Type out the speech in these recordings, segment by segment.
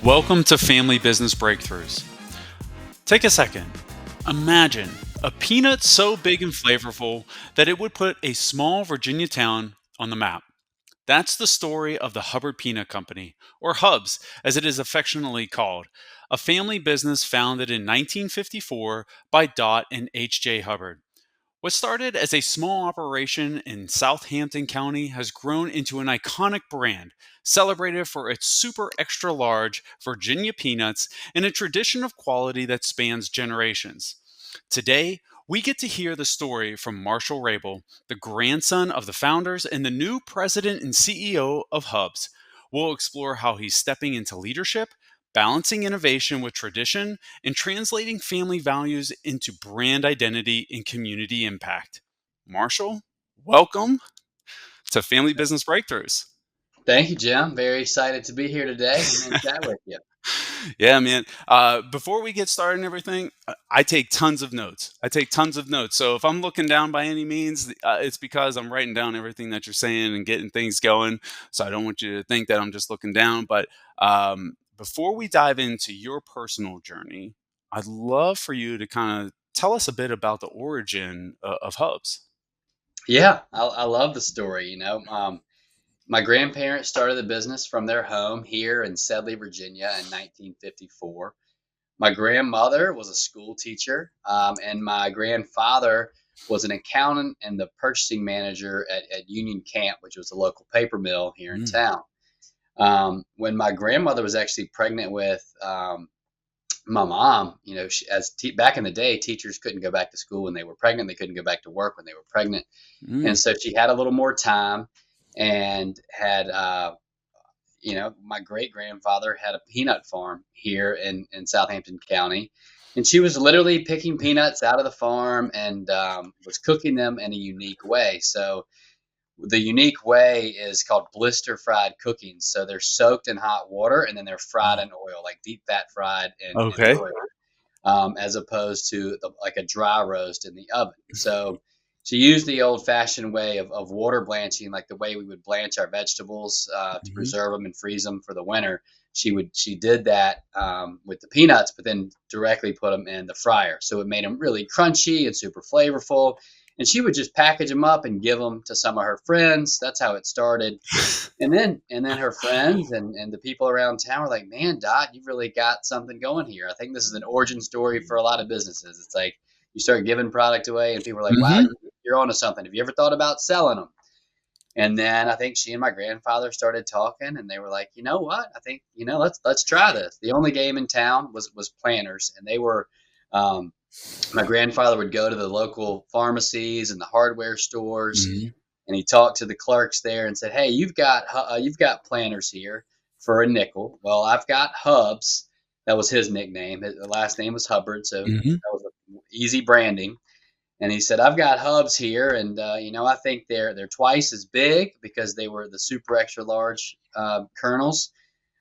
Welcome to Family Business Breakthroughs. Take a second. Imagine a peanut so big and flavorful that it would put a small Virginia town on the map. That's the story of the Hubbard Peanut Company, or Hubs as it is affectionately called, a family business founded in 1954 by Dot and H.J. Hubbard. What started as a small operation in Southampton County has grown into an iconic brand, celebrated for its super extra large Virginia peanuts and a tradition of quality that spans generations. Today, we get to hear the story from Marshall Rabil, the grandson of the founders and the new president and CEO of Hubs. We'll explore how he's stepping into leadership, balancing innovation with tradition, and translating family values into brand identity and community impact. Marshall, welcome to Family Business Breakthroughs. Thank you, Jim. Very excited to be here today and chat with you. Yeah, man. Before we get started and everything, I take tons of notes. So if I'm looking down by any means, it's because I'm writing down everything that you're saying and getting things going. So I don't want you to think that I'm just looking down. But before we dive into your personal journey, I'd love for you to kind of tell us a bit about the origin of Hubs. Yeah, I love the story. My grandparents started the business from their home here in Sedley, Virginia in 1954. My grandmother was a school teacher, and my grandfather was an accountant and the purchasing manager at Union Camp, which was a local paper mill here in Mm, town. When my grandmother was actually pregnant with my mom, back in the day, teachers couldn't go back to school when they were pregnant. They couldn't go back to work when they were pregnant. And mm, so she had a little more time and had, my great grandfather had a peanut farm here in Southampton County. And she was literally picking peanuts out of the farm and was cooking them in a unique way. So the unique way is called blister-fried cooking. So they're soaked in hot water and then they're fried in oil, like deep fat fried in okay. oil, as opposed to like a dry roast in the oven. So she used the old-fashioned way of water blanching, like the way we would blanch our vegetables to Mhm. preserve them and freeze them for the winter. She did that with the peanuts, but then directly put them in the fryer, so it made them really crunchy and super flavorful. And she would just package them up and give them to some of her friends. That's how it started. And then her friends and the people around town were like, "Man, Dot, you've really got something going here." I think this is an origin story for a lot of businesses. It's like you start giving product away, and people are like, "Wow, Mhm. you're onto something. Have you ever thought about selling them?" And then I think she and my grandfather started talking, and they were like, "You know what? I think let's try this." The only game in town was Planters, and they were. My grandfather would go to the local pharmacies and the hardware stores, Mhm. and he talked to the clerks there and said, "Hey, you've got Planters here for a nickel. Well, I've got Hubs." That was his nickname. His last name was Hubbard, so Mhm. that was easy branding. And he said, "I've got Hubs here, and I think they're twice as big because they were the super extra large kernels,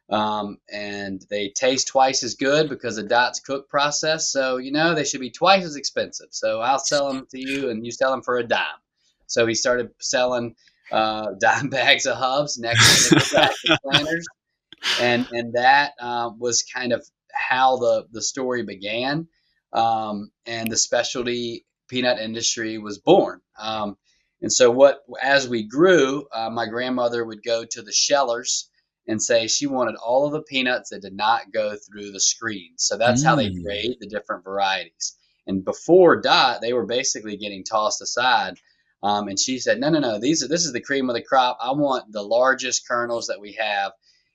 and they taste twice as good because of Dot's cook process. So they should be twice as expensive. So I'll sell them to you, and you sell them for a dime." So he started selling dime bags of Hubs next to nickel bags of Planters, and that was kind of how the story began, and the specialty peanut industry was born. And so what as we grew, my grandmother would go to the shellers and say she wanted all of the peanuts that did not go through the screen. So that's how they Mm. grade the different varieties. And before Dot, they were basically getting tossed aside. And she said, "No, no, no. This is the cream of the crop. I want the largest kernels that we have."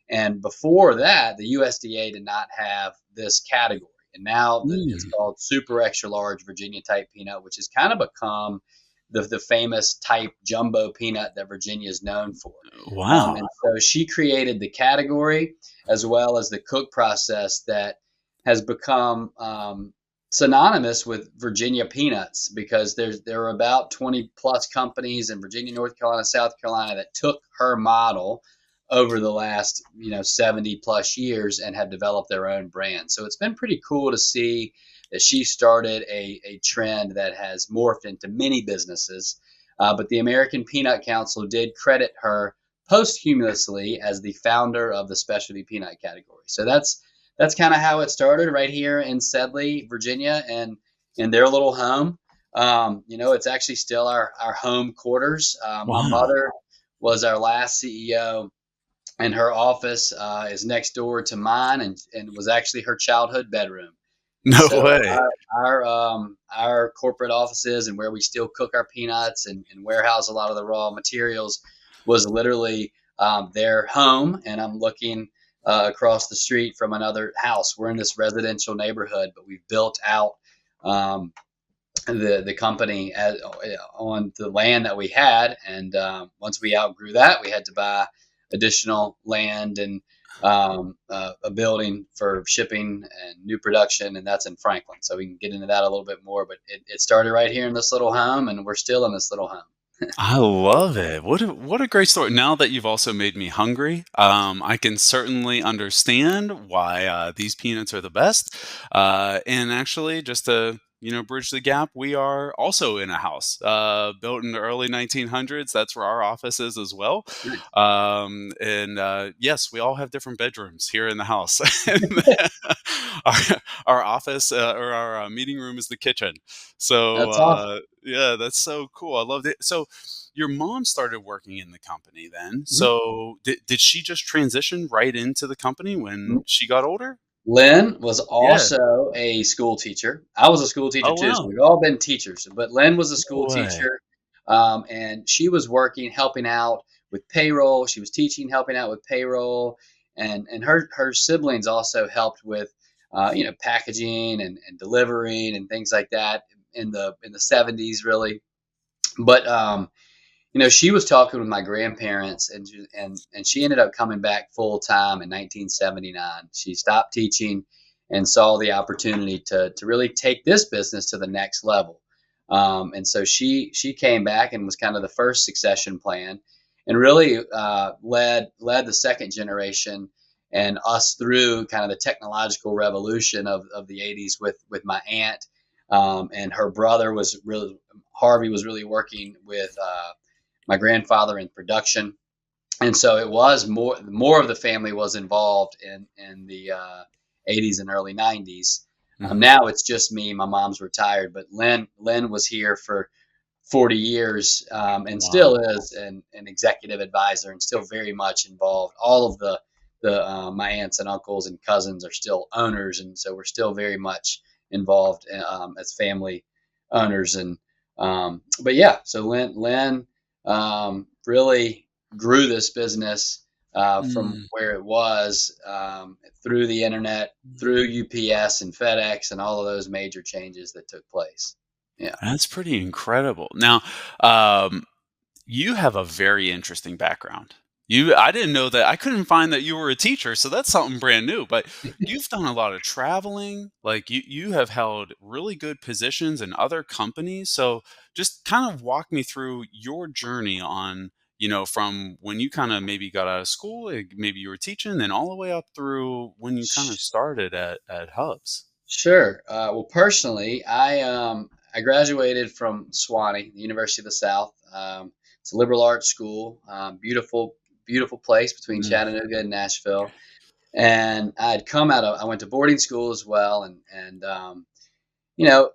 And before that, the USDA did not have this category. And now it's Mm. called super extra large Virginia type peanut, which has kind of become the famous type jumbo peanut that Virginia is known for. Wow. And so she created the category as well as the cook process that has become synonymous with Virginia peanuts, because there are about 20 plus companies in Virginia, North Carolina, South Carolina that took her model over the last 70 plus years and have developed their own brand. So it's been pretty cool to see that she started a trend that has morphed into many businesses. But the American Peanut Council did credit her posthumously as the founder of the specialty peanut category. So that's kind of how it started right here in Sedley, Virginia, and in their little home. It's actually still our home quarters. My Wow. mother was our last CEO, and her office is next door to mine, and was actually her childhood bedroom. And No so way. our corporate offices and where we still cook our peanuts and warehouse a lot of the raw materials was literally their home. And I'm looking across the street from another house. We're in this residential neighborhood, but we've built out um, the company on the land that we had. And once we outgrew that, we had to buy additional land and a building for shipping and new production, and that's in Franklin. So we can get into that a little bit more. But it started right here in this little home, and we're still in this little home. I love it. What a great story. Now that you've also made me hungry, I can certainly understand why these peanuts are the best. And actually, just to bridge the gap, we are also in a house built in the early 1900s. That's where our office is as well. Nice. And yes, we all have different bedrooms here in the house. And our, our office or our meeting room is the kitchen. So That's awesome. yeah, that's so cool. I love it. So your mom started working in the company then. Mhm. So did she just transition right into the company when she got older? Lynn was Yeah. also a school teacher. I was a school teacher Oh too, so wow. we've all been teachers. But Lynn was a school No way. teacher, and she was working, helping out with payroll. She was teaching, helping out with payroll, and her siblings also helped with, packaging and delivering and things like that in the 70s, really. But she was talking with my grandparents, and she ended up coming back full time in 1979. She stopped teaching and saw the opportunity to really take this business to the next level. And so she came back and was kind of the first succession plan, and really led the second generation and us through kind of the technological revolution of the 80s with my aunt. And her brother was really Harvey was really working with my grandfather in production, and so it was more of the family was involved in the 80s and early 90s. Mhm. Now it's just me. My mom's retired, but Lynn was here for 40 years, and still Wow. is an executive advisor and still very much involved. All of the my aunts and uncles and cousins are still owners, and so we're still very much involved as family owners. And but yeah, so Lynn really grew this business from Mm. where it was through the internet, through UPS and FedEx, and all of those major changes that took place. Yeah. That's pretty incredible. Now, um, you have a very interesting background. I didn't know that. I couldn't find that you were a teacher, so that's something brand new. But you've done a lot of traveling. Like you have held really good positions in other companies. So just kind of walk me through your journey on, from when you kind of maybe got out of school, like maybe you were teaching, then all the way up through when you kind of started at Hubs. Sure. Well, personally, I graduated from Swanee, the University of the South. It's a liberal arts school, beautiful place between Mm, Chattanooga and Nashville. And I went to boarding school as well, and you know,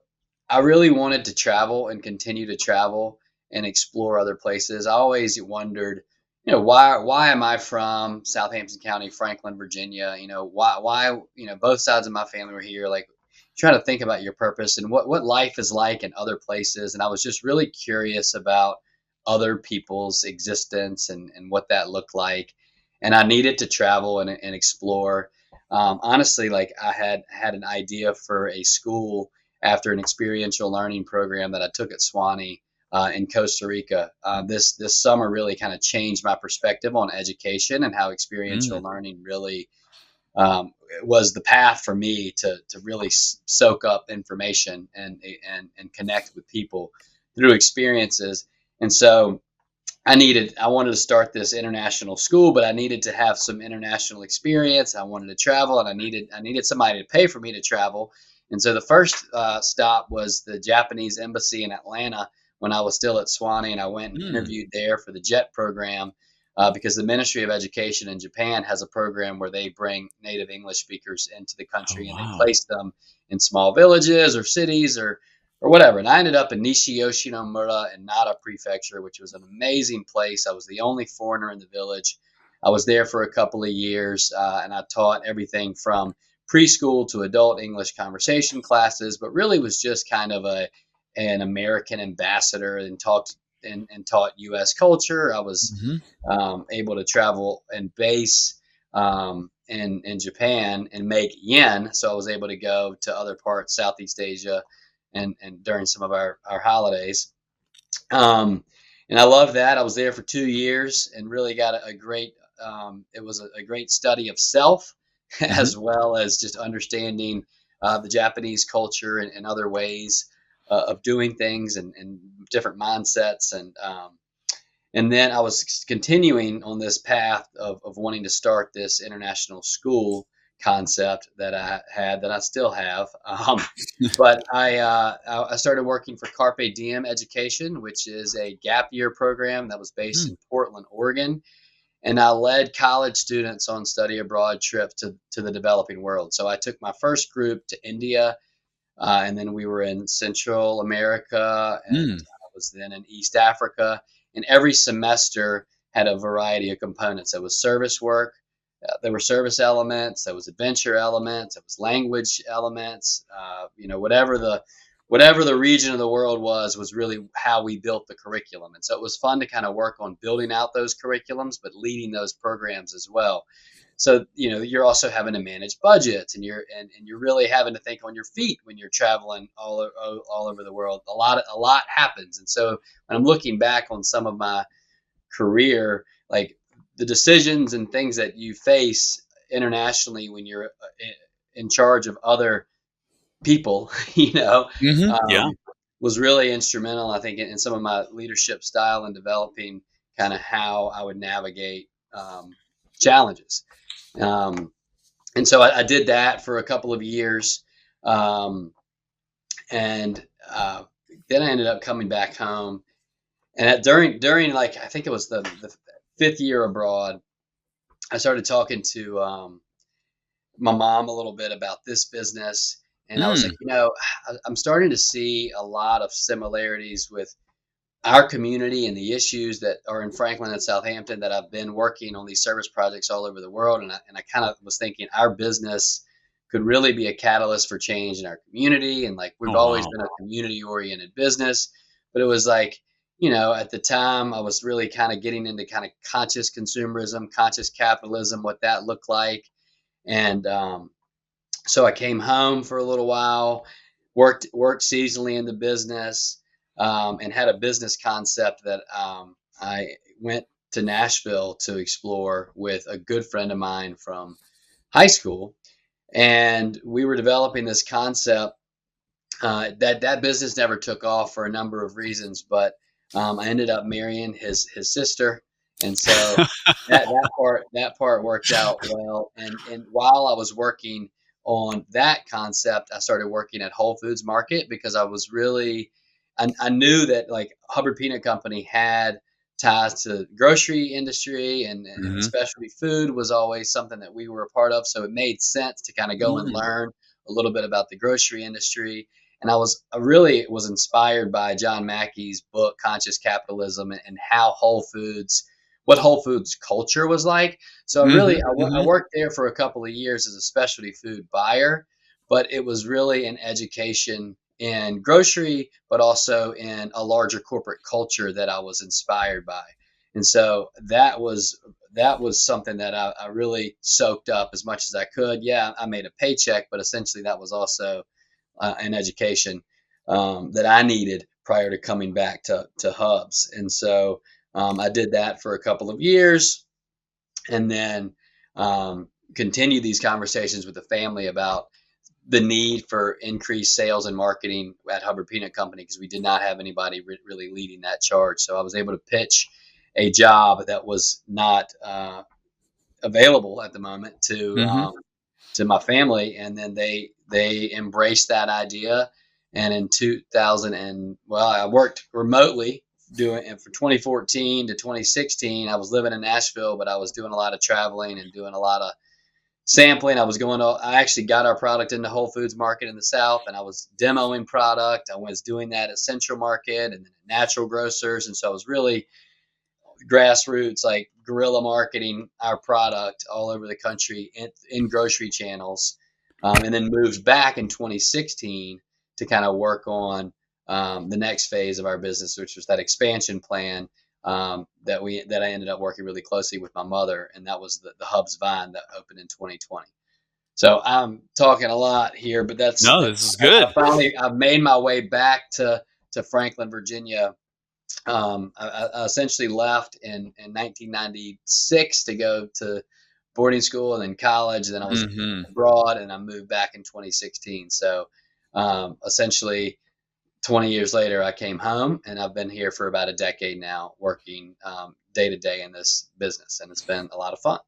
I really wanted to travel and continue to travel and explore other places. I always wondered, why am I from Southampton County, Franklin, Virginia? Why both sides of my family were here. Like trying to think about your purpose and what life is like in other places. And I was just really curious about other people's existence and what that looked like. And I needed to travel and explore. Honestly, like I had an idea for a school after an experiential learning program that I took at Swanee in Costa Rica. This summer really kind of changed my perspective on education and how experiential mm, learning really was the path for me to really soak up information and connect with people through experiences. And so I wanted to start this international school, but I needed to have some international experience. I wanted to travel, and I needed somebody to pay for me to travel. And so the first stop was the Japanese embassy in Atlanta when I was still at Swanee, and I went and mm. interviewed there for the JET program. because the Ministry of Education in Japan has a program where they bring native English speakers into the Oh, country and they wow. place them in small villages or cities or whatever. And I ended up in Nishi-Yoshino-mura in Nara Prefecture, which was an amazing place. I was the only foreigner in the village. I was there for a couple of years, and I taught everything from preschool to adult English conversation classes, but really was just kind of an American ambassador and talked and taught U.S. culture. I was Mhm. able to travel and base in Japan and make yen. So I was able to go to other parts, Southeast Asia, and during some of our holidays. Um, and I loved that. I was there for 2 years and really got a great. It was a great study of self, Mhm. as well as just understanding the Japanese culture and other ways of doing things and different mindsets and then I was continuing on this path of wanting to start this international school concept that I had that I still have. But I started working for Carpe Diem Education, which is a gap year program that was based Mm. in Portland, Oregon. And I led college students on study abroad trips to the developing world. So I took my first group to India, and then we were in Central America, and Mm. I was then in East Africa. And every semester had a variety of components. There was service work, there were service elements, there was adventure elements, there was language elements. Whatever the region of the world was really how we built the curriculum. And so it was fun to kind of work on building out those curriculums, but leading those programs as well. So you're also having to manage budgets, and you're really having to think on your feet when you're traveling all over the world. A lot happens, and so when I'm looking back on some of my career, like the decisions and things that you face internationally when you're in charge of other people, Mhm. Yeah. um, was really instrumental, I think, in some of my leadership style and developing kind of how I would navigate challenges. Um, and so I did that for a couple of years. Um, and then I ended up coming back home. And during like, I think it was the fifth year abroad, I started talking to my mom a little bit about this business. And I was like, Mm. I'm starting to see a lot of similarities with our community and the issues that are in Franklin and Southampton that I've been working on these service projects all over the world. And I kind of was thinking our business could really be a catalyst for change in our community. And like, we've Oh, always wow. been a community oriented business, but it was like, at the time I was really kind of getting into kind of conscious consumerism, conscious capitalism, what that looked like. And so I came home for a little while, worked seasonally in the business, and had a business concept that I went to Nashville to explore with a good friend of mine from high school, and we were developing this concept. That business never took off for a number of reasons, but I ended up marrying his sister, and so that part worked out well. And while I was working on that concept, I started working at Whole Foods Market because I knew that like Hubbard Peanut Company had ties to the grocery industry and Mhm. specialty food was always something that we were a part of. So it made sense to kind of go and Mm. learn a little bit about the grocery industry. And I really was inspired by John Mackey's book Conscious Capitalism and how what Whole Foods culture was like. So Mhm. I Mhm. worked there for a couple of years as a specialty food buyer, but it was really an education in grocery, but also in a larger corporate culture that I was inspired by. And so that was something that I really soaked up as much as I could. Yeah, I made a paycheck, but essentially that was also an education that I needed prior to coming back to Hubs. And so I did that for a couple of years, and then continued these conversations with the family about the need for increased sales and marketing at Hubbard Peanut Company because we did not have anybody really leading that charge. So I was able to pitch a job that was not available at the moment Mhm. to my family, and then they embraced that idea. And in 2000, I worked remotely doing, and from 2014 to 2016, I was living in Nashville, but I was doing a lot of traveling and doing a lot of sampling. I actually got our product into Whole Foods Market in the South, and I was demoing product. I was doing that at Central Market and then at Natural Grocers. And so I was really grassroots, like guerrilla marketing our product all over the country in grocery channels. And then moved back in 2016 to kind of work on the next phase of our business, which was that expansion plan that I ended up working really closely with my mother, and that was the Hubs Vine that opened in 2020. So I'm talking a lot here, but No, this is good. I've made my way back to Franklin, Virginia. I essentially left in 1996 to go to boarding school and then college. And then I was Hmm. abroad, and I moved back in 2016. So essentially, 20 years later, I came home, and I've been here for about a decade now, working day to day in this business, and it's been a lot of fun.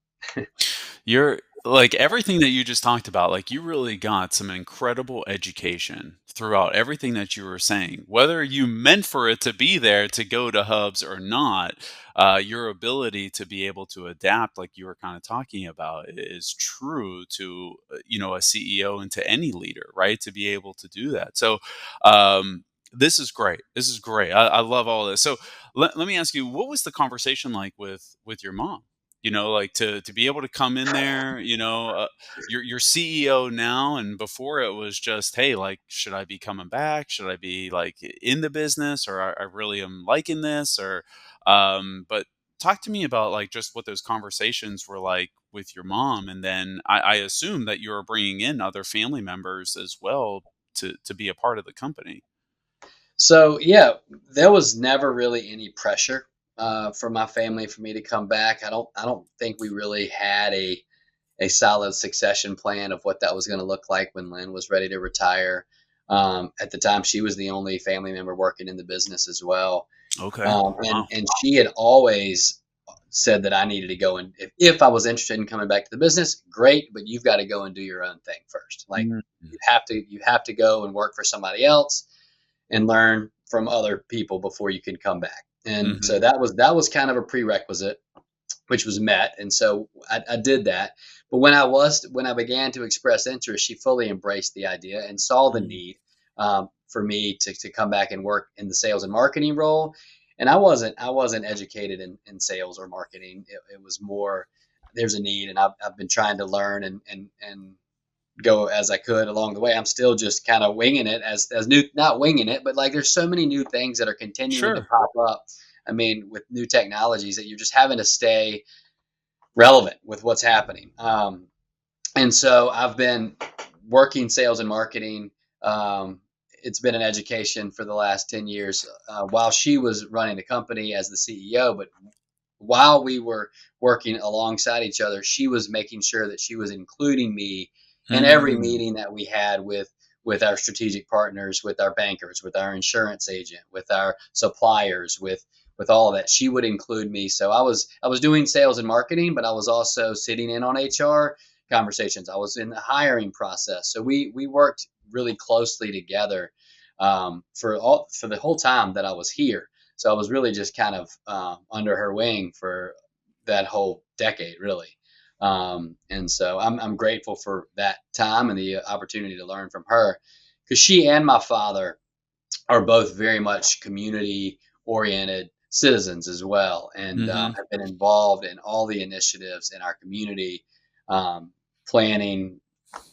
You're like everything that you just talked about, like you really got some incredible education throughout everything that you were saying. Whether you meant for it to be there to go to hubs or not, your ability to be able to adapt, like you were kind of talking about, is true to a CEO and to any leader, right? To be able to do that. So, this is great. This is great. I love all this. So let me ask you, what was the conversation like with your mom? Like to be able to come in there, you're CEO now, and before it was just, hey, like, should I be coming back? Should I be like in the business, or I really am liking this, or but talk to me about like just what those conversations were like with your mom, and then I assume that you were bringing in other family members as well to be a part of the company. So yeah, there was never really any pressure from my family for me to come back. I don't think we really had a solid succession plan of what that was going to look like when Lynn was ready to retire. At the time, she was the only family member working in the business as well. Okay. Wow. And she had always said that I needed to go, and if I was interested in coming back to the business, great, but you've got to go and do your own thing first. Like Mhm. you have to go and work for somebody else and learn from other people before you can come back. And so Mhm. that was kind of a prerequisite, which was met. And so I did that. But when I began to express interest, she fully embraced the idea and saw the Mhm. need for me to come back and work in the sales and marketing role. And I wasn't educated in sales or marketing. It was more, there's a need, and I've been trying to learn and go as I could along the way. I'm still just kind of winging it as new, not winging it, but like there's so many new things that are continuing to Sure. pop up. I mean, with new technologies that you're just having to stay relevant with what's happening. And so I've been working sales and marketing. Um, it's been an education for the last 10 years while she was running the company as the CEO. But while we were working alongside each other, she was making sure that she was including me in every Mm. meeting that we had with our strategic partners, with our bankers, with our insurance agent, with our suppliers, with all of that. She would include me. So I was doing sales and marketing, but I was also sitting in on HR conversations. I was in the hiring process. So we worked really closely together for the whole time that I was here. So I was really just kind of under her wing for that whole decade, really. And so I'm grateful for that time and the opportunity to learn from her, because she and my father are both very much community oriented citizens as well, and Mhm. have been involved in all the initiatives in our community, um, planning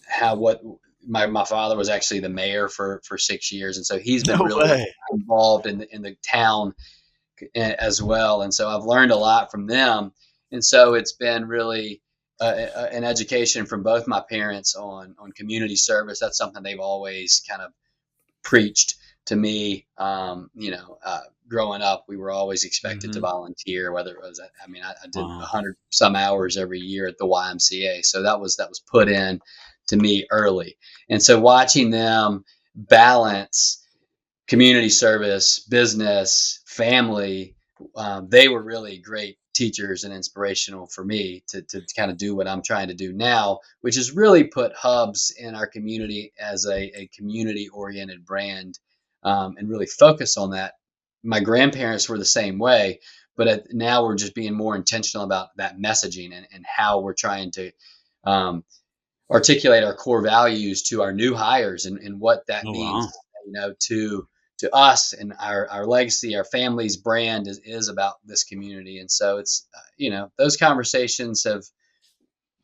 how what my father was actually the mayor for 6 years, and so he's been No really way. involved in the town as well. And so I've learned a lot from them. And so it's been really an education from both my parents on community service. That's something they've always kind of preached to me. Growing up, we were always expected to Mhm. volunteer, whether it was, I mean, I did Wow. 100 some hours every year at the YMCA. So that was put in to me early. And so watching them balance community service, business, family, they were really great teachers and inspirational for me to kind of do what I'm trying to do now, which is really put Hubs in our community as a community oriented brand, and really focus on that my grandparents were the same way, but now we're just being more intentional about that messaging and how we're trying to um, articulate our core values to our new hires and what that Oh, wow. means, to us and our legacy, our family's brand is about this community. And so it's, those conversations have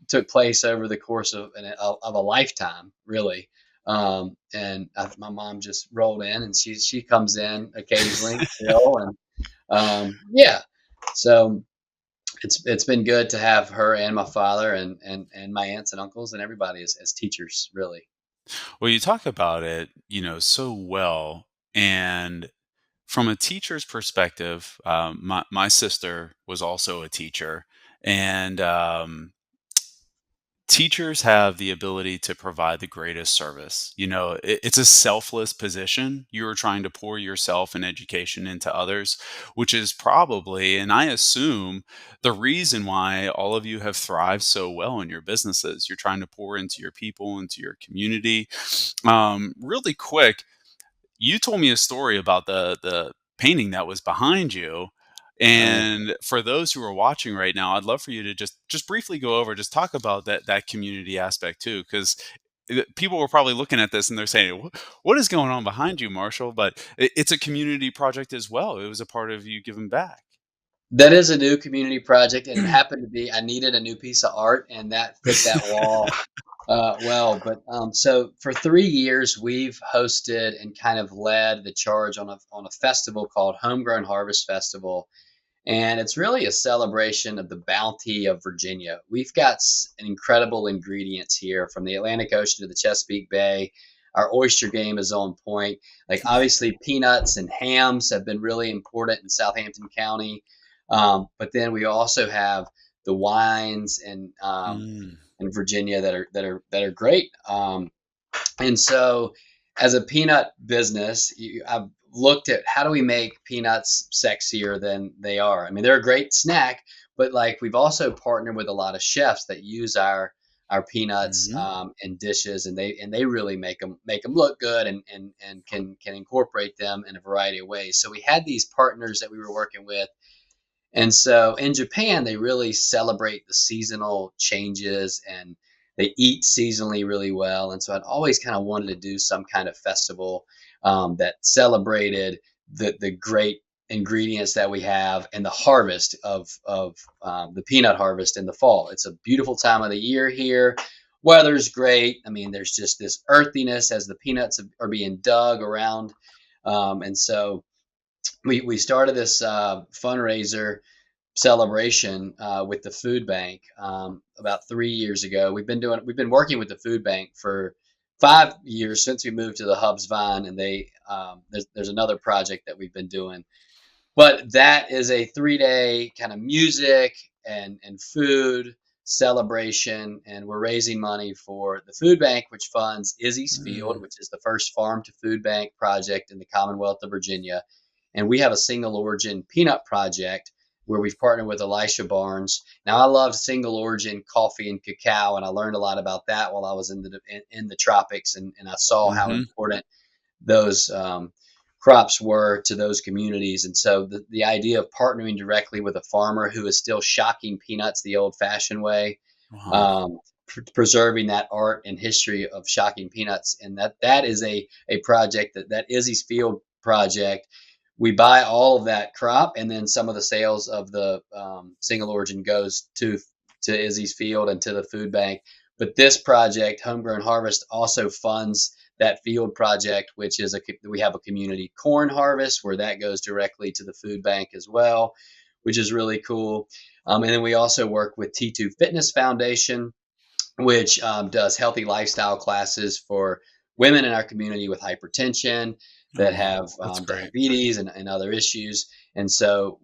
took place over the course of a lifetime, really. My mom just rolled in, and she comes in occasionally still, and yeah. So it's been good to have her and my father and my aunts and uncles and everybody as teachers, really. Well, you talk about it, so well. And from a teacher's perspective, my sister was also a teacher, and teachers have the ability to provide the greatest service. It's a selfless position. You're trying to pour yourself and education into others, which is probably, and I assume, the reason why all of you have thrived so well in your businesses. You're trying to pour into your people, into your community. Really quick, you told me a story about the painting that was behind you. Right. And for those who are watching right now, I'd love for you to just briefly go over, just talk about that community aspect too, because people were probably looking at this and they're saying, What is going on behind you, Marshall?" But it's a community project as well. It was a part of you giving back. That is a new community project, and it happened to be I needed a new piece of art, and that fit that wall well. But so for 3 years, we've hosted and kind of led the charge on a festival called Homegrown Harvest Festival, and it's really a celebration of the bounty of Virginia. We've got incredible ingredients here from the Atlantic Ocean to the Chesapeake Bay. Our oyster game is on point. Like obviously, peanuts and hams have been really important in Southampton County, but then we also have the wines Mm, in Virginia that are great. And so, as a peanut business, I've looked at how do we make peanuts sexier than they are. I mean, they're a great snack, but like we've also partnered with a lot of chefs that use our peanuts mhm. in dishes, and they really make them look good and can incorporate them in a variety of ways. So we had these partners that we were working with, and so in Japan, they really celebrate the seasonal changes and they eat seasonally really well. And so I'd always kind of wanted to do some kind of festival that celebrated the great ingredients that we have and the harvest of the peanut harvest in the fall. It's a beautiful time of the year here. Weather's great. I mean, there's just this earthiness as the peanuts are being dug around. And so we started this fundraiser celebration with the food bank about 3 years ago. We've been working with the food bank for 5 years since we moved to the Hubs Vine, and there's another project that we've been doing. But that is a 3 day kind of music and food celebration, and we're raising money for the food bank, which funds Izzy's Field, Mm, which is the first farm to food bank project in the Commonwealth of Virginia. And we have a single origin peanut project where we've partnered with Elisha Barnes. Now, I love single origin coffee and cacao, and I learned a lot about that while I was in the tropics, and I saw how mhm. important those crops were to those communities. And so the idea of partnering directly with a farmer who is still shocking peanuts the old fashioned way, Wow. preserving that art and history of shocking peanuts. And that is a project that Izzy's Field project. We buy all of that crop, and then some of the sales of the single origin goes to Izzy's Field and to the food bank. But this project, Homegrown Harvest, also funds that field project, which is we have a community corn harvest where that goes directly to the food bank as well, which is really cool. And then we also work with T2 Fitness Foundation, which does healthy lifestyle classes for women in our community with hypertension Oh, that wow. have That's great. diabetes and other issues. And so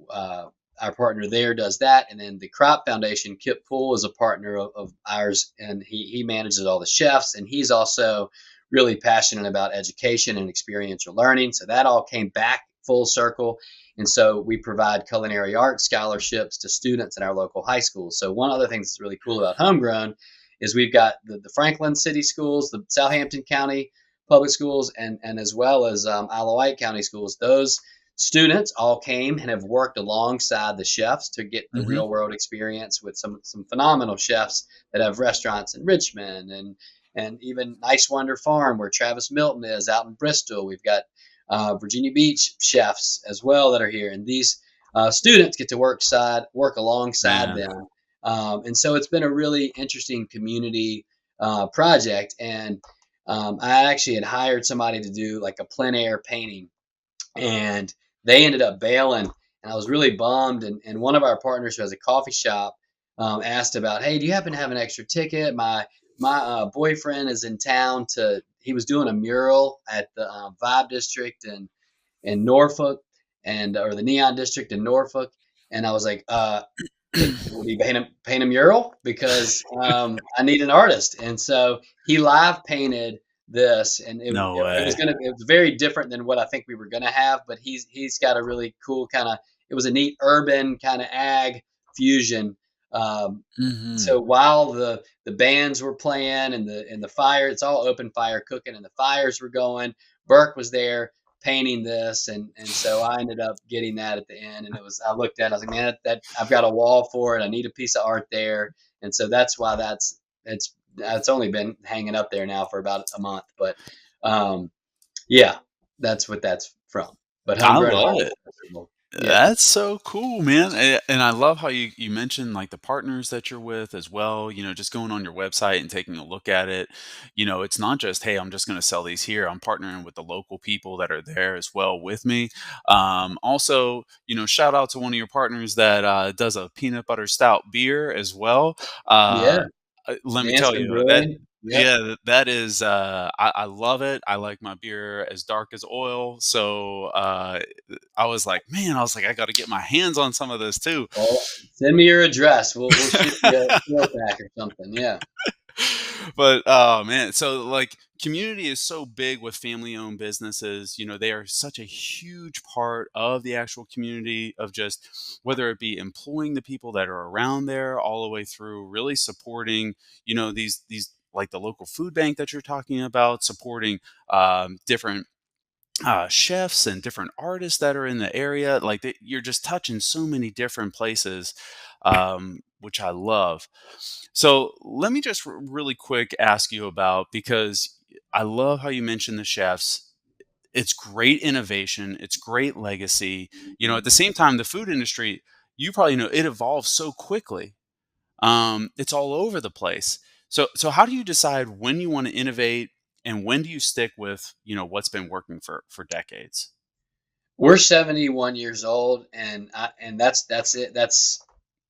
our partner there does that. And then the Crop Foundation, Kip Poole is a partner of ours, and he manages all the chefs. And he's also really passionate about education and experiential learning. So that all came back full circle. And so we provide culinary arts scholarships to students in our local high schools. So one other thing that's really cool about Homegrown is we've got the Franklin City Schools, the Southampton County Public Schools, and as well as Isle of Wight County Schools. Those students all came and have worked alongside the chefs to get the Mhm. real world experience with some phenomenal chefs that have restaurants in Richmond and even Nice Wonder Farm where Travis Milton is out in Bristol. We've got Virginia Beach chefs as well that are here, and these students get to work alongside Man. them, and so it's been a really interesting community project. And I actually had hired somebody to do like a plein air painting, and they ended up bailing, and I was really bummed. And one of our partners who has a coffee shop asked about, hey, do you happen to have an extra ticket? My boyfriend is in town to. He was doing a mural at the Vibe District in Norfolk, and or the Neon District in Norfolk, and I was like, would he paint a mural because I need an artist, and so he live painted this, and No way. it was very different than what I think we were gonna have, but he's got a really cool kind of, it was a neat urban kind of ag fusion. Um, Mhm. so while the bands were playing and the fire, it's all open fire cooking, and the fires were going, Burke was there painting this, and so I ended up getting that at the end, and it was, I looked at it, I was like, man, that I've got a wall for it, I need a piece of art there, and so that's why it's only been hanging up there now for about a month, but um yeah, that's what that's from. But I Homegrown love Harvest it. Festival, yeah. That's so cool, man, and I love how you mentioned, like, the partners that you're with as well, just going on your website and taking a look at it. It's not just, "Hey, I'm just gonna sell these here." I'm partnering with the local people that are there as well with me. Also, shout out to one of your partners that, does a peanut butter stout beer as well. Yeah, Uh, let me tell Dancing you, that Brewing, yep. yeah, that is, I love it. I like my beer as dark as oil, so, I was like, "Man," I was like, "I gotta get my hands on some of this too." Well, send me your address. We'll shoot you a 4-pack or something. Yeah. But, oh, man, so, like, community is so big with family-owned businesses, they are such a huge part of the actual community of just whether it be employing the people that are around there all the way through really supporting, these like the local food bank that you're talking about, supporting, different chefs and different artists that are in the area. Like you're just touching so many different places, which I love. So let me just really quick ask you about because I love how you mentioned the chefs. It's great innovation. It's great legacy. At the same time, the food industry, you probably know, it evolves so quickly. It's all over the place. So how do you decide when you want to innovate and when do you stick with what's been working for decades? We're 71 years old, and that's it. That's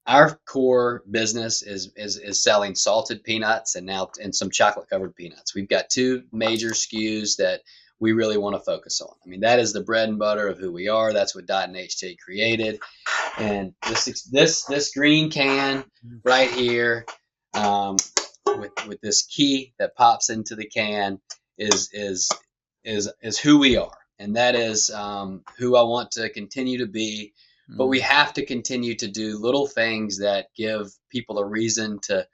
our core business is selling salted peanuts and some chocolate covered peanuts. We've got two major SKUs that we really want to focus on. I mean, that is the bread and butter of who we are. That's what Dot and HJ created. And this green can Mm. right here, um, with this key that pops into the can is is is who we are, and that is who I want to continue to be. But we Mm. have to continue to do little things that give people a reason to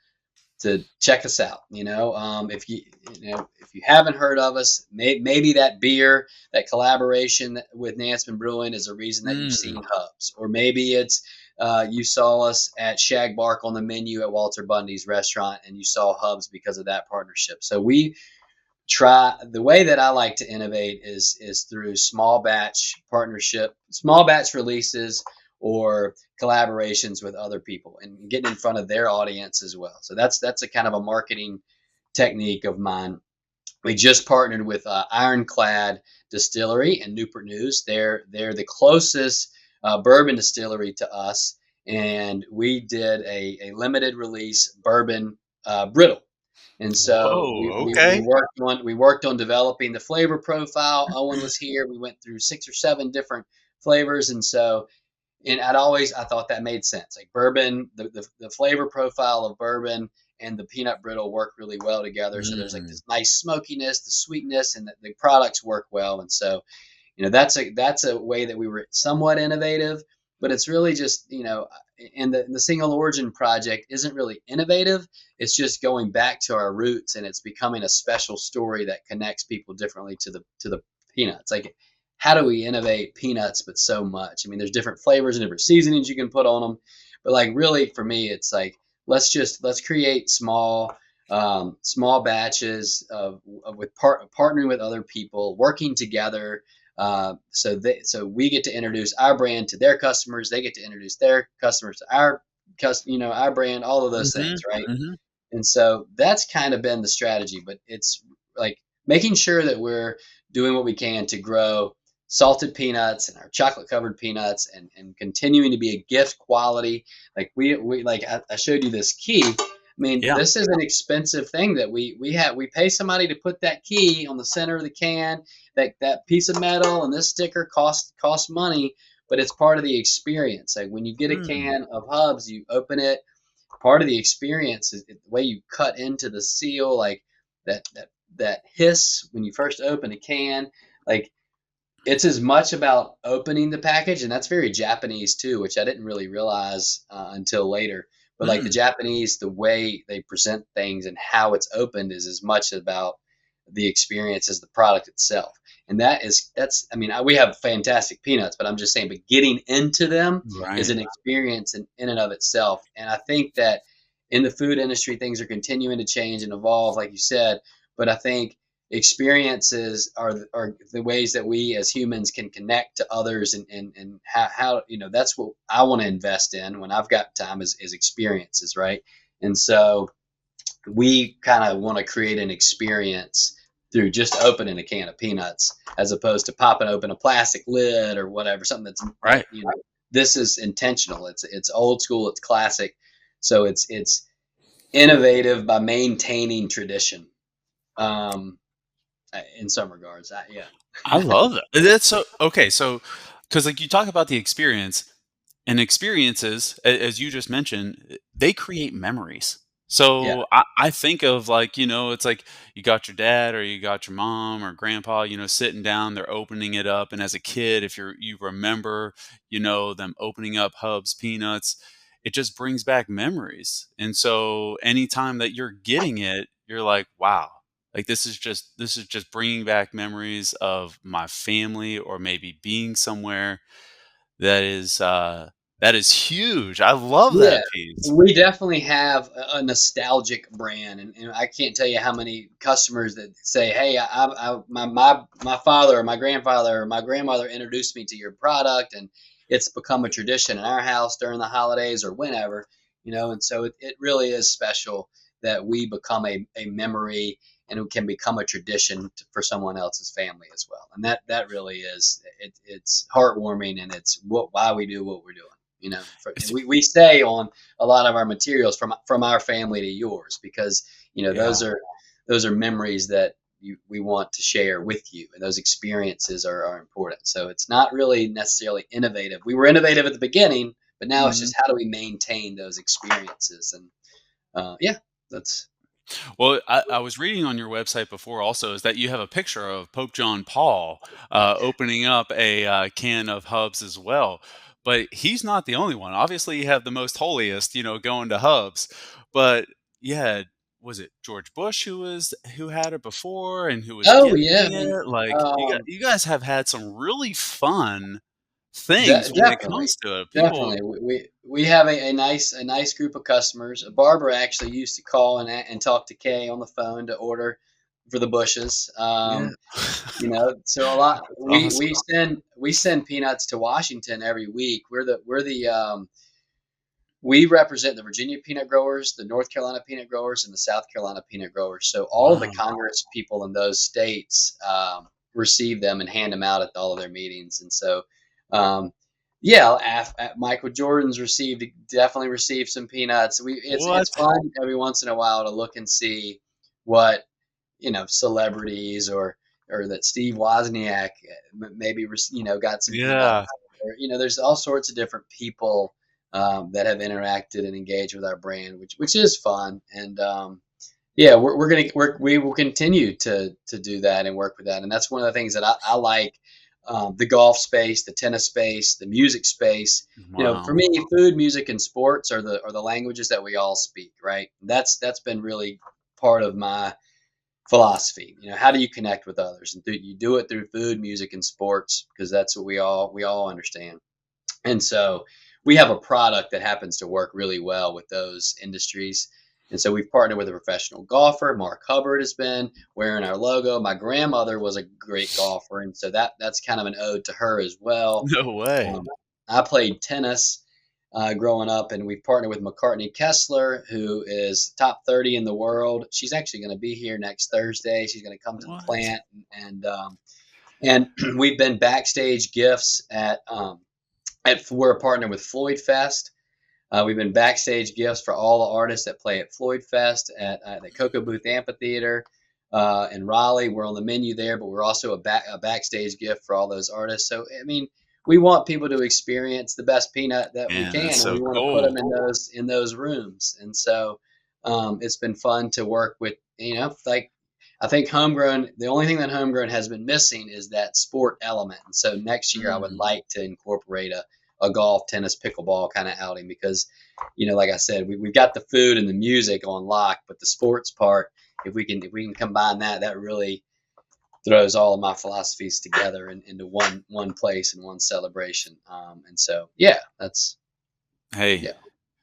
check us out. If you haven't heard of us, maybe that beer, that collaboration with Nanceman Brewing is a reason that you've Mm. seen Hubs, or maybe it's you saw us at Shag Bark on the menu at Walter Bundy's restaurant, and you saw Hubs because of that partnership. So we try, the way that I like to innovate is through small batch releases or collaborations with other people and getting in front of their audience as well. So that's a kind of a marketing technique of mine. We just partnered with Ironclad Distillery in Newport News. They're the closest bourbon distillery to us, and we did a limited release bourbon brittle. And so Whoa, okay. we worked on developing the flavor profile. Owen was here. We went through 6 or 7 different flavors, and so, and I thought that made sense. Like bourbon, the flavor profile of bourbon and the peanut brittle work really well together. So there's like Mm. this nice smokiness, the sweetness, and the products work well. And so, that's a way that we were somewhat innovative, but it's really just, and the single origin project isn't really innovative. It's just going back to our roots, and it's becoming a special story that connects people differently to the peanuts. Like how do we innovate peanuts, but so much? I mean, there's different flavors and different seasonings you can put on them, but like really for me, it's like let's create small batches with partnering with other people, working together. So we get to introduce our brand to their customers. They get to introduce their customers to our brand. All of those Mhm, things, right? mhm. And so that's kind of been the strategy, but it's like making sure that we're doing what we can to grow salted peanuts and our chocolate covered peanuts and continuing to be a gift quality. Like we like I showed you this key. I mean, Yeah. this is an expensive thing that we pay somebody to put that key on the center of the can. That piece of metal and this sticker costs money, but it's part of the experience. Like when you get a Mm, can of Hubs, you open it, part of the experience is the way you cut into the seal, like that hiss when you first open a can. Like it's as much about opening the package, and that's very Japanese too, which I didn't really realize until later. But like the mm. Japanese, the way they present things and how it's opened is as much about the experience as the product itself. And that's I mean, we have fantastic peanuts, but I'm just saying, but getting into them is Right. an experience in and of itself. And I think that in the food industry, things are continuing to change and evolve, like you said. But I think experiences are the ways that we as humans can connect to others, and how that's what I want to invest in when I've got time is experiences, right? And so we kind of want to create an experience through just opening a can of peanuts as opposed to popping open a plastic lid or whatever, something that Right. this is intentional. It's old school, it's classic. So it's innovative by maintaining tradition. um in some regards. Yeah. I love that. That's so okay, so because like, you talk about the experience, and experiences, as you just mentioned, they create memories. Yeah. So I think of, like, it's like you got your dad or you got your mom or grandpa, sitting down, they're opening it up, and as a kid, if you remember, them opening up Hubs peanuts, it just brings back memories. And so anytime that you're getting it, you're like, wow. Like, this is just bringing back memories of my family, or maybe being somewhere that is huge. I love Yeah, that piece. we definitely have a nostalgic brand, and I can't tell you how many customers that say, "Hey, my father or my grandfather or my grandmother introduced me to your product, and it's become a tradition in our house during the holidays or whenever." And so it really is special that we become a memory and it can become a tradition for someone else's family as well, and that really is it's heartwarming, and it's why we do what we're doing. And It's we stay on a lot of our materials from our family to yours because yeah. those are memories that we want to share with you, and those experiences are important. So it's not really necessarily innovative. We were innovative at the beginning, but now it's Mhm. just how do we maintain those experiences? And yeah, that's Well, I was reading on your website before also is that you have a picture of Pope John Paul, opening up a, can of Hubs as well, but he's not the only one. Obviously, you have the most holiest, going to Hubs, but yeah, was it George Bush who had it before and who was oh yeah, gifting I mean, it? Like, you guys have had some really fun things when it definitely, comes to it. People. definitely. We have a nice group of customers. Barbara actually used to call and talk to Kay on the phone to order for the bushes. Yeah. So a lot That's we awesome. send peanuts to Washington every week. We represent the Virginia peanut growers, the North Carolina peanut growers, and the South Carolina peanut growers. So all of the Wow. Congress people in those states receive them and hand them out at all of their meetings. And so, um, yeah, Michael Jordan's definitely received some peanuts. It's What? fun every once in a while to look and see what celebrities or that Steve Wozniak maybe got some Yeah. peanuts. Or, there's all sorts of different people that have interacted and engaged with our brand, which is fun. And yeah, we will continue to do that and work with that. And that's one of the things that I like. The golf space, the tennis space, the music space. For Wow. me, food, music, and sports are the languages that we all speak. Right. That's been really part of my philosophy. How do you connect with others? And you do it through food, music, and sports because that's what we all understand. And so we have a product that happens to work really well with those industries. And so we've partnered with a professional golfer. Mark Hubbard has been wearing our logo. My grandmother was a great golfer, and so that's kind of an ode to her as well. No way. I played tennis growing up, and we partnered with McCartney Kessler, who is top 30 in the world. She's actually going to be here next Thursday. She's going to come to the What? plant, and we've been backstage gifts we're a partner with Floyd Fest. We've been backstage gifts for all the artists that play at Floyd Fest at the Cocoa Booth Amphitheater in Raleigh. We're on the menu there, but we're also a backstage gift for all those artists. So I mean, we want people to experience the best peanut that we Man, can, that's and so we want to put cool. them in those rooms. And so it's been fun to work with. Like I think homegrown. The only thing that homegrown has been missing is that sport element. And so next year, I would Mm. like to incorporate a golf, tennis, pickleball kind of outing because, like I said, we've got the food and the music on lock, but the sports part, if we can combine that, that really throws all of my philosophies together into one place and one celebration. And so, yeah, that's Hey, yeah,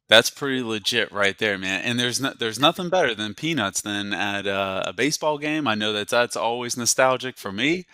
that's pretty legit right there, man. And there's nothing better than peanuts than at a baseball game. I know that's always nostalgic for me.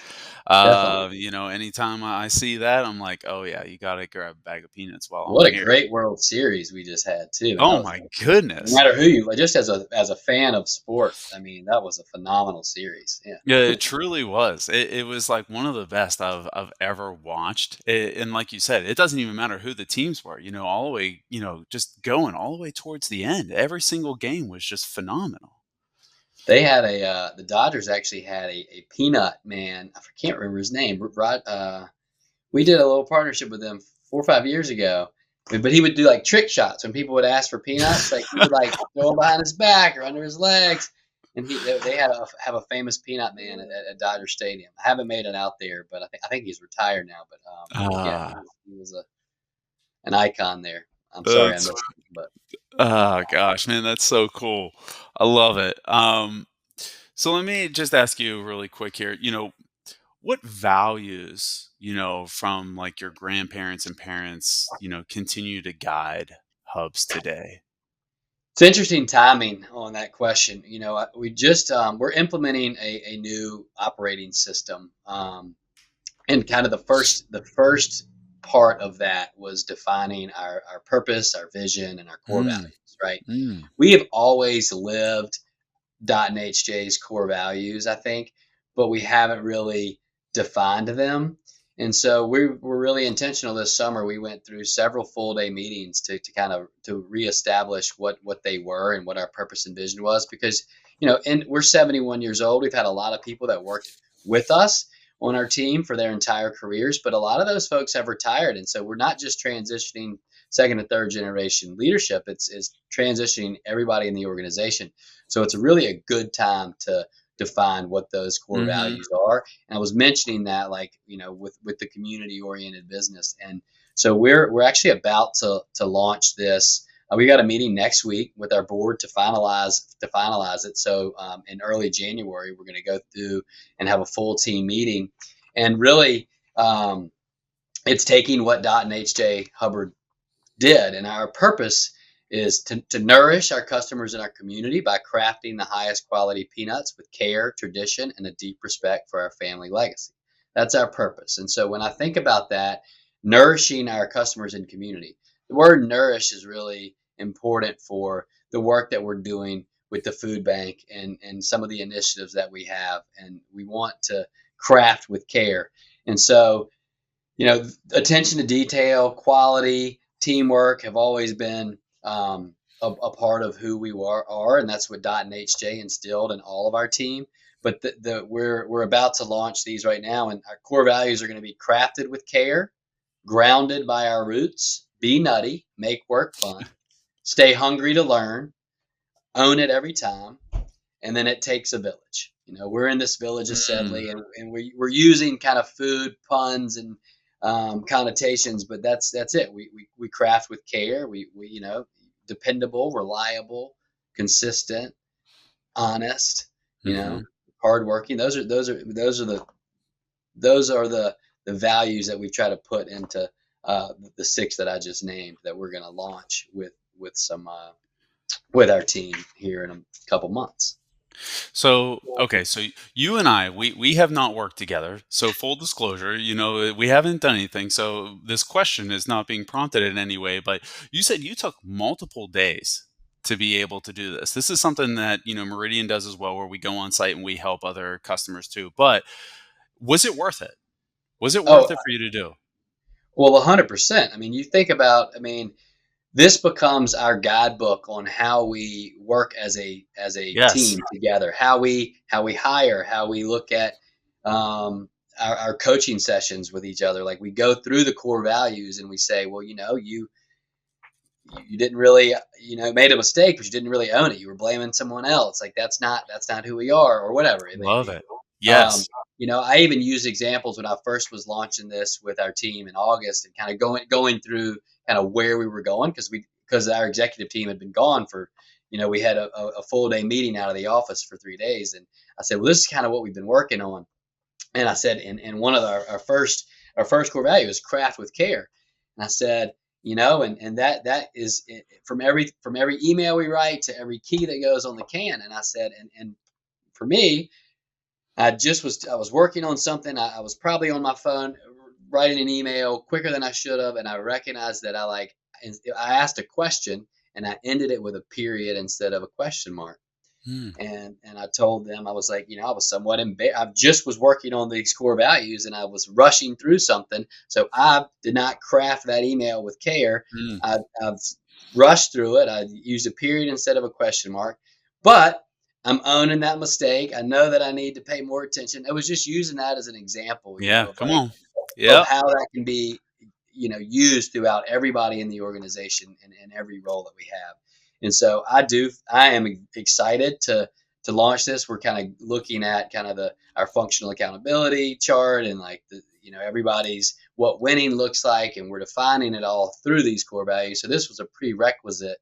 definitely. Anytime I see that, I'm like, oh yeah, you gotta grab a bag of peanuts while I'm What a here. great World Series we just had too. And that Oh was my no goodness. matter who you, just as a fan of sport, I mean, that was a phenomenal series. Yeah. Yeah, it truly was. It was like one of the best I've ever watched. And like you said, it doesn't even matter who the teams were, all the way, just going all the way towards the end. Every single game was just phenomenal. They had the Dodgers actually had a peanut man. I can't remember his name. Rod, we did a little partnership with them 4 or 5 years ago. But he would do like trick shots when people would ask for peanuts. Like he would like throw them behind his back or under his legs. And they had have a famous peanut man at Dodger Stadium. I haven't made it out there, but I think he's retired now. But yeah, he Ah, was, he was an icon there. I'm sorry I that's missed him, but oh gosh, man, that's so cool. I love it. So let me just ask you really quick here. What values, from like your grandparents and parents, continue to guide hubs today? it's interesting timing on that question. We just we're implementing a new operating system, and kind of the first part of that was defining our purpose, our vision, and our core Mm, values. Right? mm, We have always lived Dot and HJ's core values, I think, but we haven't really defined them. And so we're really intentional this summer. We went through several full day meetings to kind of to reestablish what they were and what our purpose and vision was because and we're 71 years old. We've had a lot of people that worked with us on our team for their entire careers, but a lot of those folks have retired. And so we're not just transitioning second and third generation leadership, it's transitioning everybody in the organization. So it's really a good time to define what those core mhm. values are. And I was mentioning that, like with the community oriented business, and so we're actually about to launch this. We got a meeting next week with our board to finalize it. So in early January, we're going to go through and have a full team meeting, and really, it's taking what Dot and HJ Hubbard did. And our purpose is to nourish our customers and our community by crafting the highest quality peanuts with care, tradition, and a deep respect for our family legacy. That's our purpose. And so when I think about that, nourishing our customers and community, the word nourish is really important for the work that we're doing with the food bank and some of the initiatives that we have. And we want to craft with care. And so attention to detail, quality, teamwork have always been a part of who we are, and that's what Dot and HJ instilled in all of our team. But we're about to launch these right now, and our core values are going to be crafted with care, grounded by our roots, be nutty, make work fun, stay hungry to learn, own it every time, and then it takes a village. We're in this village of Mm, Sedley, and we're using kind of food puns and connotations, but that's it. We craft with care. We dependable, reliable, consistent, honest. You mhm. know, hardworking. Those are the values that we've tried to put into the six that I just named that we're going to launch with some with our team here in a couple months. So, okay, so you and I, we have not worked together. So, full disclosure, we haven't done anything. So, this question is not being prompted in any way, but you said you took multiple days to be able to do this. This is something that, Meridian does as well, where we go on site and we help other customers too. But was it worth it? Was it Oh, worth it for you to do? well, 100%. I mean, you think about, this becomes our guidebook on how we work as a Yes. team together, how we hire, how we look at our coaching sessions with each other. Like we go through the core values and we say, well, you didn't really, made a mistake, but you didn't really own it. You were blaming someone else. Like that's not who we are, or whatever it may Love be. it. Um, Yes. I even used examples when I first was launching this with our team in August, and kind of going through kind of where we were going, because our executive team had been gone for, we had a full day meeting out of the office for 3 days, and I said, well, this is kind of what we've been working on, and I said, and one of our first core value is craft with care, and I said, and that is from every email we write to every key that goes on the can, and I said, and for me, I was working on something. I was probably on my phone writing an email quicker than I should have, and I recognized that I asked a question and I ended it with a period instead of a question mark. Hmm. And I told them, I was like, I was somewhat embarrassed. I just was working on these core values and I was rushing through something, so I did not craft that email with care. Hmm. I've rushed through it. I used a period instead of a question mark, but I'm owning that mistake. I know that I need to pay more attention. I was just using that as an example, Yeah. of Come like on. of Yep. how that can be, used throughout everybody in the organization and every role that we have. And so I am excited to launch this. We're kind of looking at kind of our functional accountability chart, and like everybody's what winning looks like, and we're defining it all through these core values. So this was a prerequisite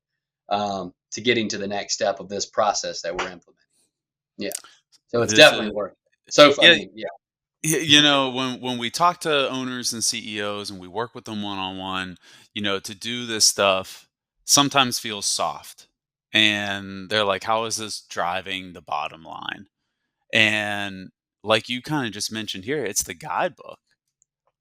to getting to the next step of this process that we're implementing. Yeah. So it's This definitely is worth it. So, I yeah. mean, yeah. When we talk to owners and CEOs and we work with them one on one, to do this stuff sometimes feels soft. And they're like, how is this driving the bottom line? And like you kind of just mentioned here, it's the guidebook.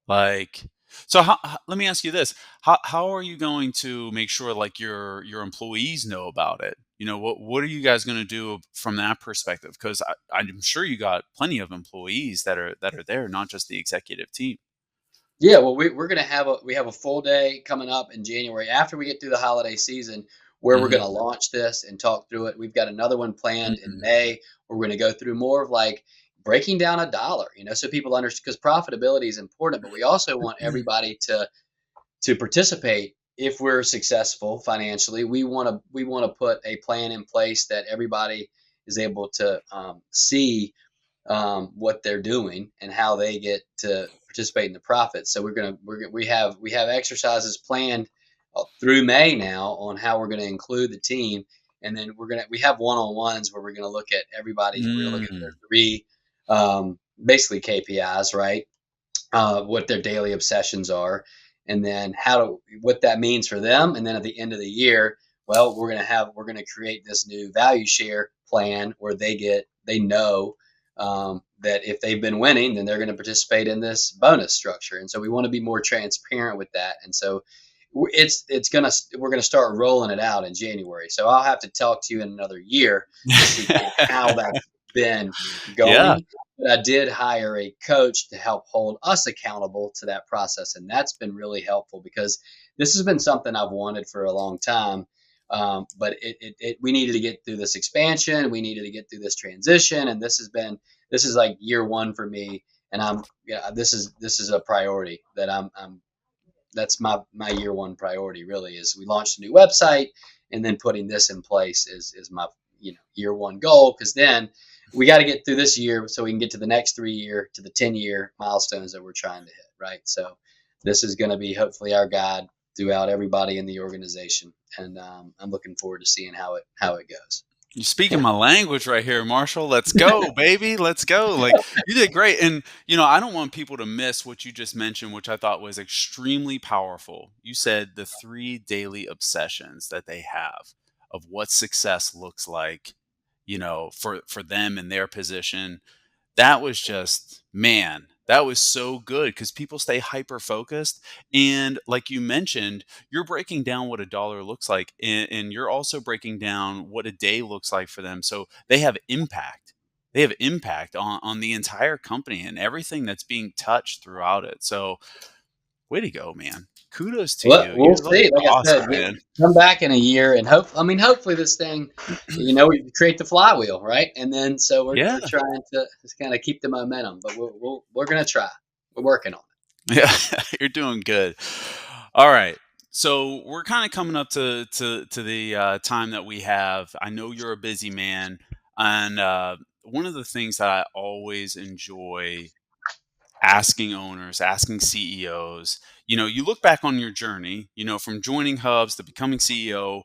Like, so let me ask you this. How are you going to make sure like your employees know about it? What are you guys going to do from that perspective? Because I'm sure you got plenty of employees that are there, not just the executive team. Yeah, well, we're gonna have a full day coming up in January after we get through the holiday season, where we're Hmm. gonna launch this and talk through it. We've got another one planned in Hmm. May where we're gonna go through more of like breaking down a dollar, so people understand, because profitability is important, but we also want everybody to participate. If we're successful financially, we want to put a plan in place that everybody is able to see what they're doing and how they get to participate in the profits. So we have exercises planned through May now on how we're going to include the team, and then we have one-on-ones where we're going to look at everybody. We're going to look at their Mm. three basically KPIs, right? What their daily obsessions are, and then what that means for them. And then at the end of the year, well, we're gonna create this new value share plan where they know that if they've been winning, then they're going to participate in this bonus structure. And so we want to be more transparent with that. And so we're gonna start rolling it out in January. So I'll have to talk to you in another year to see kind of how that's been Yeah. going. But I did hire a coach to help hold us accountable to that process, and that's been really helpful because this has been something I've wanted for a long time. But we needed to get through this expansion, we needed to get through this transition, and this is like year one for me, and this is a priority that that's my year one priority. Really, is we launched a new website, and then putting this in place is my year one goal, because then we got to get through this year so we can get to the next 3 year to the 10-year milestones that we're trying to hit, right? So this is going to be hopefully our guide throughout everybody in the organization, and I'm looking forward to seeing how it goes. You're speaking my language right here, Marshall. Let's go, baby. Let's go. Like, you did great. And, I don't want people to miss what you just mentioned, which I thought was extremely powerful. You said the three daily obsessions that they have of what success looks like, for them in their position. That was just, man, that was so good because people stay hyper focused. And like you mentioned, you're breaking down what a dollar looks like, and you're also breaking down what a day looks like for them. So they have impact. They have impact on the entire company and everything that's being touched throughout it. So, way to go, man. Kudos to Well, you. we'll You're like see. Like I awesome, said, man. come back in a year and hopefully this thing, we create the flywheel, right? And then so Yeah. we're trying to just kind of keep the momentum, but we're gonna try. We're working on Yeah, you're doing good. All right. So we're kind of coming up to the time that we have. I know you're a busy man, and one of the things that I always enjoy asking owners, asking CEOs, you look back on your journey, from joining Hubs to becoming CEO.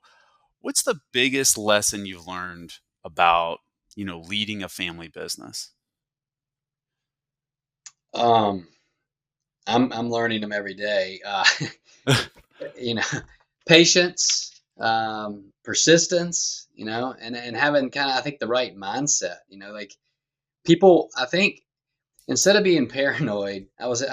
What's the biggest lesson you've learned about, leading a family business? it. I'm learning them every day. You know, patience, persistence, and having kind of I think the right mindset. Like people, I think instead of being paranoid, I was at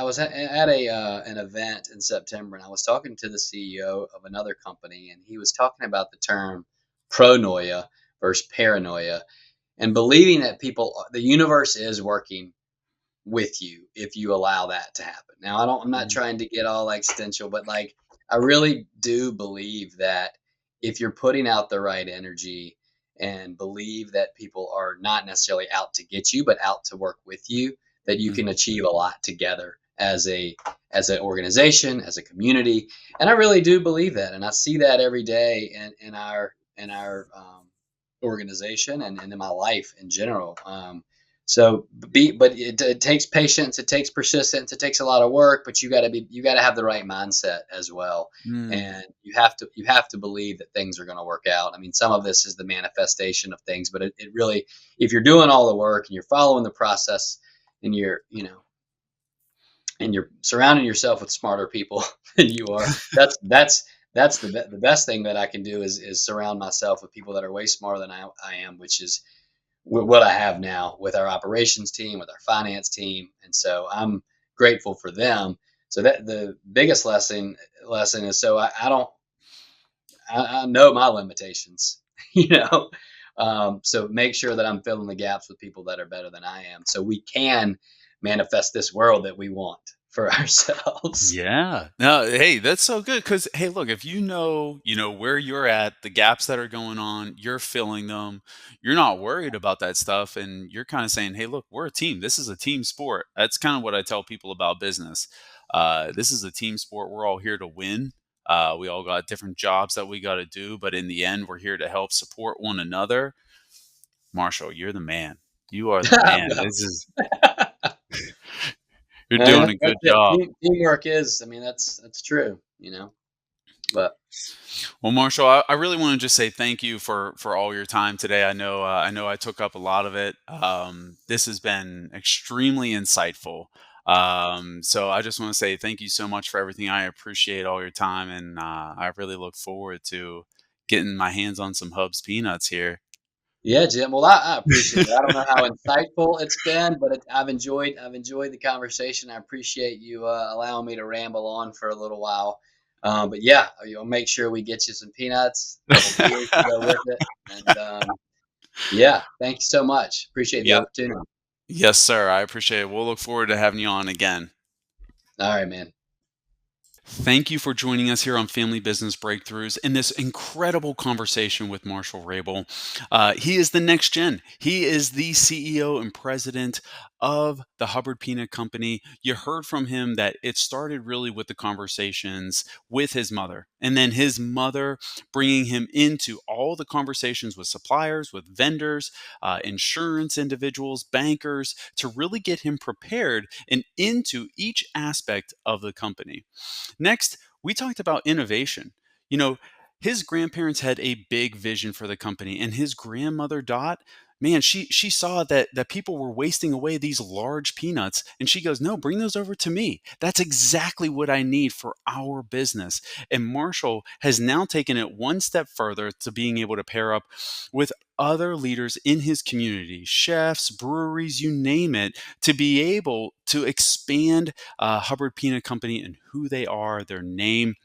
a an event in September, and I was talking to the CEO of another company, and he was talking about the term pronoia versus paranoia, and believing that the universe is working with you if you allow that to happen. Now, I'm not Mm, trying to get all existential, but like I really do believe that if you're putting out the right energy and believe that people are not necessarily out to get you, but out to work with you, that you can mhm, achieve a lot together as an organization, as a community. And I really do believe that. And I see that every day in our organization and in my life in general. But it takes patience, it takes persistence, it takes a lot of work, but you got to have the right mindset as well, mm, and you have to believe that things are going to work out. I mean, some of this is the manifestation of things, but it really, if you're doing all the work and you're following the process, and you're surrounding yourself with smarter people than you are, the best thing that I can do is surround myself with people that are way smarter than I am, which is what I have now with our operations team, with our finance team, and so I'm grateful for them. So that the biggest lesson is, so I don't I know my limitations, you know. So make sure that I'm filling the gaps with people that are better than I am, so we can manifest this world that we want for ourselves. yeah. No, hey, that's so good because, hey, look, if where you're at, the gaps that are going on, you're filling them. You're not worried about that stuff, and you're kind of saying, hey, look, we're a team. This is a team sport. That's kind of what I tell people about business. This is a team sport. We're all here to win. We all got different jobs that we got to do, but in the end, we're here to help support one another. Marshall, you're the man. You are the man. Well, You're and doing a that's good it. job. Teamwork is, I mean, that's true, but Well, Marshall, I really want to just say thank you for all your time today. I know I took up a lot of it. This has been extremely insightful. So I just want to say thank you so much for everything. I appreciate all your time, and I really look forward to getting my hands on some Hubs peanuts here. yeah, Jim. Well, I appreciate it. I don't know how insightful it's been, but I've enjoyed the conversation. I appreciate you allowing me to ramble on for a little while. But yeah, you'll make sure we get you some peanuts, a couple beers to go with it, and yeah, thank you so much. Appreciate the Yep. opportunity. Yes, sir. I appreciate it. We'll look forward to having you on again. All right, man. Thank you for joining us here on Family Business Breakthroughs in this incredible conversation with Marshall Rabil. He is the next gen. He is the CEO and president of the Hubbard Peanut Company. You heard from him that it started really with the conversations with his mother, and then his mother bringing him into all the conversations with suppliers, with vendors, insurance individuals, bankers, to really get him prepared and into each aspect of the company. Next, we talked about innovation. You know, His grandparents had a big vision for the company, and his grandmother Dot, man, she saw that people were wasting away these large peanuts, and she goes, "No, bring those over to me. That's exactly what I need for our business." And Marshall has now taken it one step further to being able to pair up with other leaders in his community, chefs, breweries, you name it, to be able to expand Hubbard Peanut Company and who they are, their name.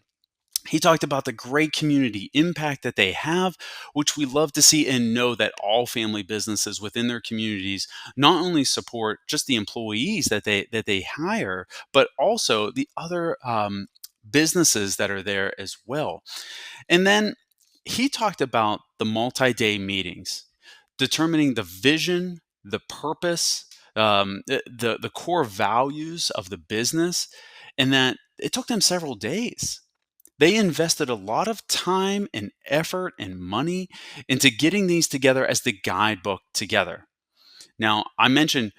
He talked about the great community impact that they have, which we love to see and know that all family businesses within their communities not only support just the employees that they hire, but also the other businesses that are there as well. And then he talked about the multi-day meetings, determining the vision, the purpose, the core values of the business, and that it took them several days. They invested a lot of time and effort and money into getting these together as the guidebook together. Now, I mentioned,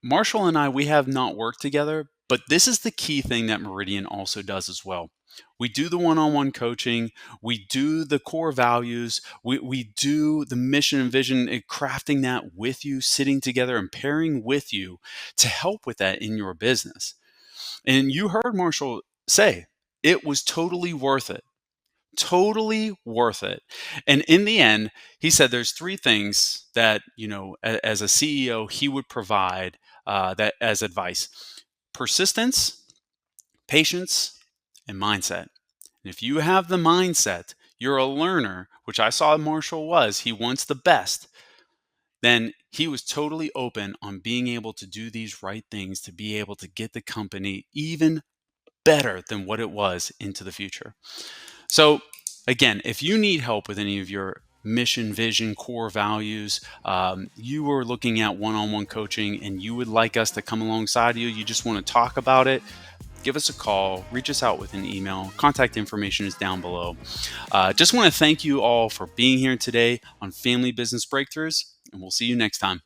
Marshall and I, we have not worked together, but this is the key thing that Meridian also does as well. We do the one on one coaching, we do the core values, we do the mission and vision, and crafting that with you, sitting together and pairing with you to help with that in your business. And you heard Marshall say it was totally worth it. Totally worth it. And in the end, he said there's three things that, as a CEO, he would provide that as advice: persistence, patience, and mindset. And if you have the mindset, you're a learner, which I saw Marshall was, he wants the best, then he was totally open on being able to do these right things to be able to get the company even better than what it was into the future. So, again, if you need help with any of your mission, vision, core values, you are looking at one on one coaching and you would like us to come alongside you, you just want to talk about it, give us a call, reach us out with an email. Contact information is down below. Just want to thank you all for being here today on Family Business Breakthroughs, and we'll see you next time.